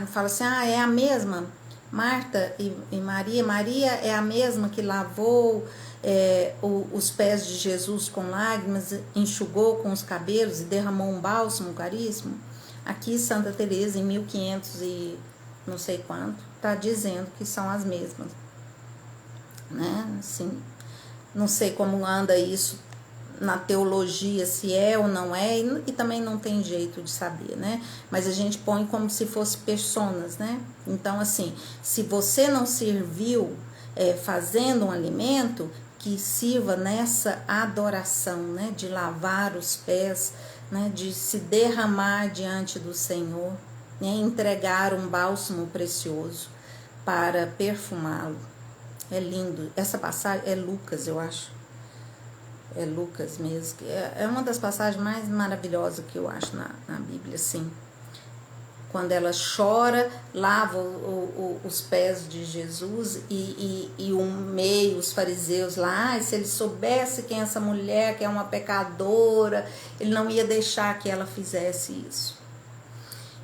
fala assim, é a mesma, Marta e Maria. Maria é a mesma que lavou os pés de Jesus com lágrimas, enxugou com os cabelos e derramou um bálsamo caríssimo. Aqui Santa Teresa, em 1500 e não sei quanto, está dizendo que são as mesmas, né? Assim, não sei como anda isso na teologia, se é ou não é, e também não tem jeito de saber, né? Mas a gente põe como se fosse personas, né? Então, assim, se você não serviu fazendo um alimento, que sirva nessa adoração, né? De lavar os pés, né? De se derramar diante do Senhor, né? Entregar um bálsamo precioso para perfumá-lo. É lindo. Essa passagem é Lucas, eu acho. É Lucas mesmo. É uma das passagens mais maravilhosas que eu acho na Bíblia, assim. Quando ela chora, lava os pés de Jesus e os fariseus lá, se ele soubesse quem é essa mulher, que é uma pecadora, ele não ia deixar que ela fizesse isso.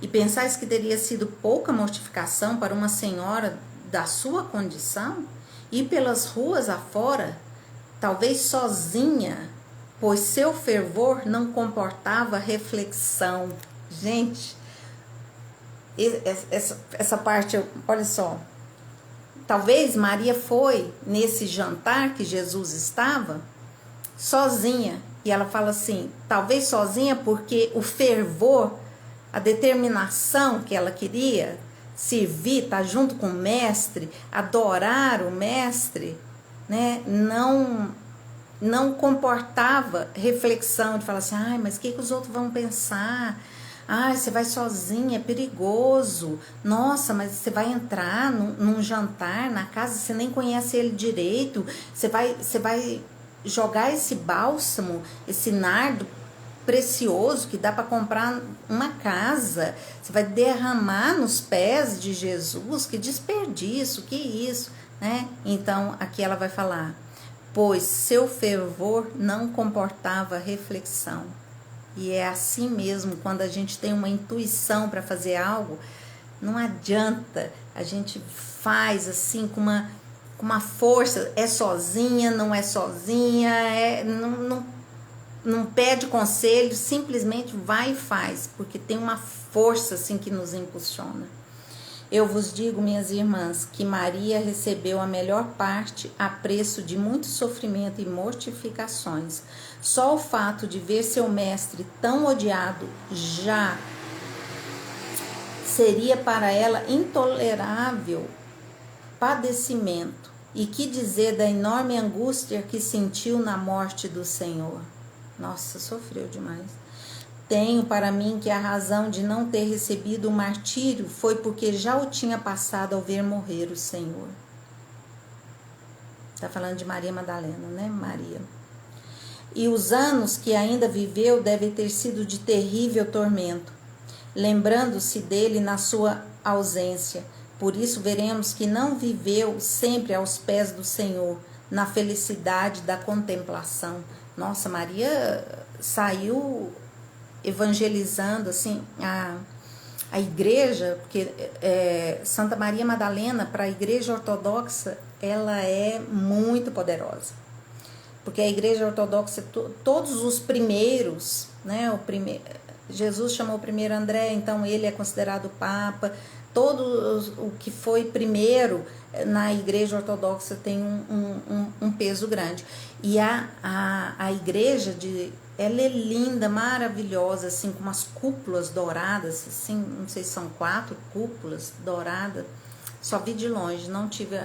E pensais que teria sido pouca mortificação para uma senhora da sua condição ir pelas ruas afora, talvez sozinha, pois seu fervor não comportava reflexão. Gente, essa parte, olha só. Talvez Maria foi nesse jantar que Jesus estava sozinha. E ela fala assim, talvez sozinha porque o fervor, a determinação que ela queria servir, estar junto com o mestre, adorar o mestre, né, não comportava reflexão de falar assim, mas o que os outros vão pensar? Você vai sozinha, é perigoso. Nossa, mas você vai entrar num jantar na casa, você nem conhece ele direito, você vai jogar esse bálsamo, esse nardo precioso que dá para comprar uma casa, você vai derramar nos pés de Jesus, que desperdício, que isso, né? Então, aqui ela vai falar, pois seu fervor não comportava reflexão. E é assim mesmo, quando a gente tem uma intuição para fazer algo, não adianta, a gente faz assim com uma força, é sozinha, não é sozinha, não pede conselho, simplesmente vai e faz, porque tem uma força assim que nos impulsiona. Eu vos digo, minhas irmãs, que Maria recebeu a melhor parte a preço de muito sofrimento e mortificações. Só o fato de ver seu mestre tão odiado já seria para ela intolerável padecimento. E que dizer da enorme angústia que sentiu na morte do Senhor? Nossa, sofreu demais. Tenho para mim que a razão de não ter recebido o martírio foi porque já o tinha passado ao ver morrer o Senhor. Está falando de Maria Madalena, né? Maria. E os anos que ainda viveu devem ter sido de terrível tormento, lembrando-se dele na sua ausência. Por isso veremos que não viveu sempre aos pés do Senhor, na felicidade da contemplação. Nossa, Maria saiu evangelizando assim a igreja, porque Santa Maria Madalena, para a igreja ortodoxa, ela é muito poderosa, porque a igreja ortodoxa, todos os primeiros, né, Jesus chamou o primeiro André, então ele é considerado Papa, todo o que foi primeiro na igreja ortodoxa tem um peso grande. E a igreja ela é linda, maravilhosa, assim, com umas cúpulas douradas, assim, não sei se são 4 cúpulas douradas. Só vi de longe, não tive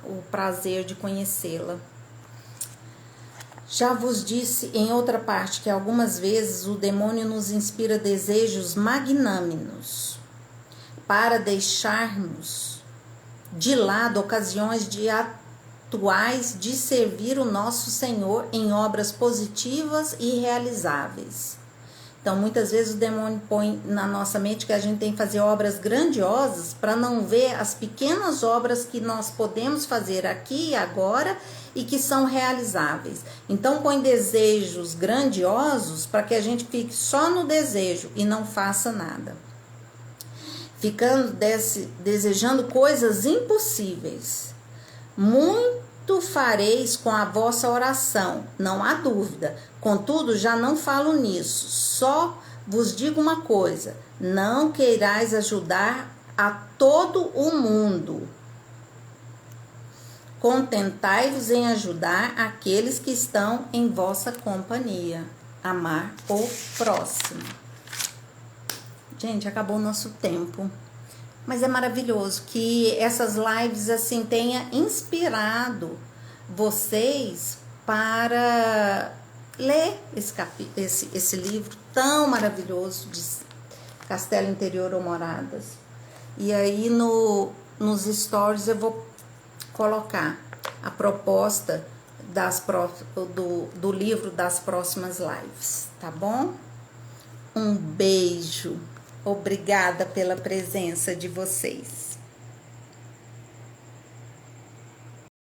o prazer de conhecê-la. Já vos disse em outra parte que algumas vezes o demônio nos inspira desejos magnânicos para deixarmos de lado ocasiões atuais de servir o nosso Senhor em obras positivas e realizáveis. Então, muitas vezes o demônio põe na nossa mente que a gente tem que fazer obras grandiosas para não ver as pequenas obras que nós podemos fazer aqui e agora e que são realizáveis. Então, põe desejos grandiosos para que a gente fique só no desejo e não faça nada. Ficando desejando coisas impossíveis. Muito fareis com a vossa oração, não há dúvida. Contudo, já não falo nisso. Só vos digo uma coisa: não queirais ajudar a todo o mundo. Contentai-vos em ajudar aqueles que estão em vossa companhia. Amar o próximo. Gente, acabou o nosso tempo. Mas é maravilhoso que essas lives assim tenha inspirado vocês para ler esse livro tão maravilhoso de Castelo Interior ou Moradas. E aí nos stories eu vou colocar a proposta do livro das próximas lives, tá bom? Um beijo. Obrigada pela presença de vocês.